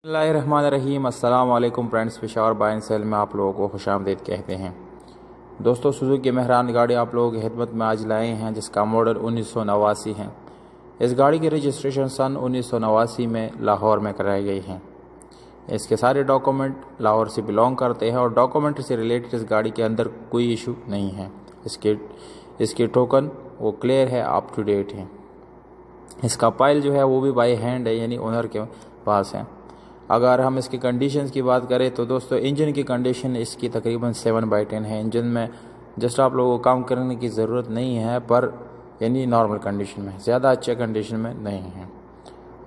बिस्मिल्लाहिर्रहमानिर्रहीम। अस्सलाम वालेकुम friends, Peshawar buy and sell में आप लोगों को खुशामदीद कहते हैं। दोस्तों, सुजुकी मेहरान गाड़ी आप लोगों की खिदमत में आज लाए हैं, जिसका मॉडल 1989 है। इस गाड़ी की रजिस्ट्रेशन सन 1989 में लाहौर में कराई गई है। इसके सारे डॉक्यूमेंट लाहौर से बिलोंग करते हैं और डॉक्यूमेंट से रिलेटेड इस गाड़ी के अंदर कोई इशू नहीं है। इसके टोकन वो क्लियर है, अप टू डेट है। इसका पाइल जो है वो भी बाय हैंड है, यानी ओनर के पास है। अगर हम इसकी कंडीशंस की बात करें तो दोस्तों, इंजन की कंडीशन इसकी तकरीबन 7/10 है। इंजन में जस्ट आप लोगों को काम करने की ज़रूरत नहीं है, पर यानी नॉर्मल कंडीशन में, ज़्यादा अच्छे कंडीशन में नहीं है।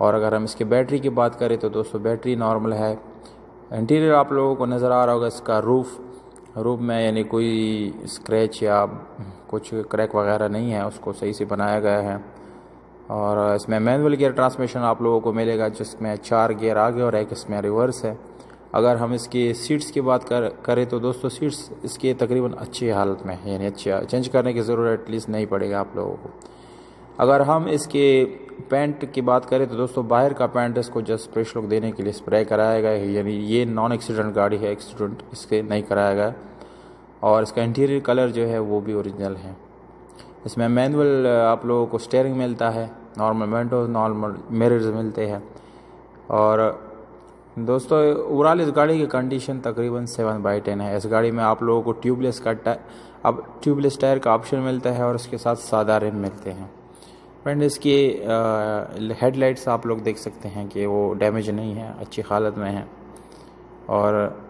और अगर हम इसकी बैटरी की बात करें तो दोस्तों, बैटरी नॉर्मल है। इंटीरियर आप लोगों को नज़र आ रहा होगा, इसका रूफ में यानी कोई स्क्रैच या कुछ क्रैक वगैरह नहीं है, उसको सही से बनाया गया है। और इसमें मैनुअल गियर ट्रांसमिशन आप लोगों को मिलेगा, जिसमें 4 गियर आगे और एक इसमें रिवर्स है। अगर हम इसकी सीट्स की बात करें तो दोस्तों, सीट्स इसकी तकरीबन अच्छी हालत में है, यानी अच्छा, चेंज करने की ज़रूरत एटलीस्ट नहीं पड़ेगा आप लोगों को। अगर हम इसके पेंट की बात करें तो दोस्तों, बाहर का पेंट इसको जस्ट फ्रेश लुक देने के लिए स्प्रे कराया गया है, यानी ये नॉन एक्सीडेंट गाड़ी है, एक्सीडेंट इसके नहीं कराया गया। और इसका इंटीरियर कलर जो है वो भी ओरिजिनल है। इसमें मैनुअल आप लोगों को स्टीयरिंग मिलता है, नॉर्मल विंडोज, नॉर्मल मिरर्स मिलते हैं। और दोस्तों, ओवरऑल इस गाड़ी की कंडीशन तकरीबन 7/10 है। इस गाड़ी में आप लोगों को ट्यूबलेस टायर का ऑप्शन मिलता है और उसके साथ सादा रिम मिलते हैं। फ्रेंड, इसकी हेडलाइट्स आप लोग देख सकते हैं कि वो डैमेज नहीं है, अच्छी हालत में है। और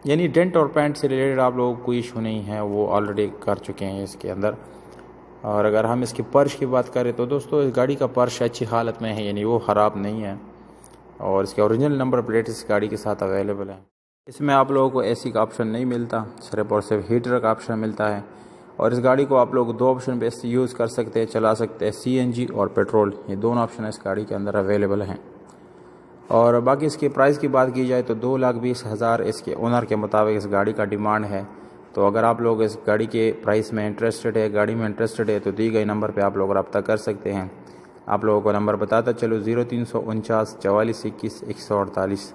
यानी डेंट और पेंट से रिलेटेड आप लोगों को कोई इशू नहीं है, वो ऑलरेडी कर चुके हैं इसके अंदर। और अगर हम इसकी पर्श की बात करें तो दोस्तों, इस गाड़ी का पर्श अच्छी हालत में है, यानी वो ख़राब नहीं है। और इसके ओरिजिनल नंबर प्लेट इस गाड़ी के साथ अवेलेबल है। इसमें आप लोगों को एसी का ऑप्शन नहीं मिलता, सिर्फ और सिर्फ हीटर का ऑप्शन मिलता है। और इस गाड़ी को आप लोग 2 ऑप्शन पे यूज़ कर सकते हैं, चला सकते हैं, CNG और पेट्रोल, ये दोनों ऑप्शन इस गाड़ी के अंदर अवेलेबल हैं। और बाकी इसके प्राइस की बात की जाए तो 2,20,000 इसके ओनर के मुताबिक इस गाड़ी का डिमांड है। तो अगर आप लोग इस गाड़ी के प्राइस में इंटरेस्टेड है, गाड़ी में इंटरेस्टेड है, तो दी गई नंबर पे आप लोग रब्ता कर सकते हैं। आप लोगों को नंबर बताता चलो, 0349 44 21 148,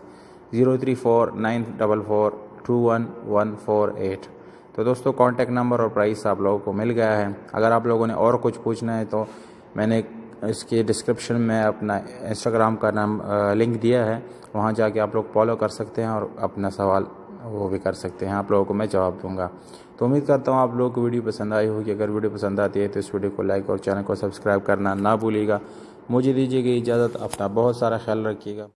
034944214148। तो दोस्तों, कॉन्टैक्ट नंबर और प्राइस आप लोगों को मिल गया है। अगर आप लोगों ने और कुछ पूछना है तो मैंने इसके डिस्क्रिप्शन में अपना इंस्टाग्राम का लिंक दिया है, वहाँ जाके आप लोग फॉलो कर सकते हैं और अपना सवाल वो भी कर सकते हैं, आप लोगों को मैं जवाब दूंगा। तो उम्मीद करता हूँ आप लोगों को वीडियो पसंद आई होगी। अगर वीडियो पसंद आती है तो इस वीडियो को लाइक और चैनल को सब्सक्राइब करना ना भूलिएगा। मुझे दीजिएगा इजाज़त, अपना बहुत सारा ख्याल रखिएगा।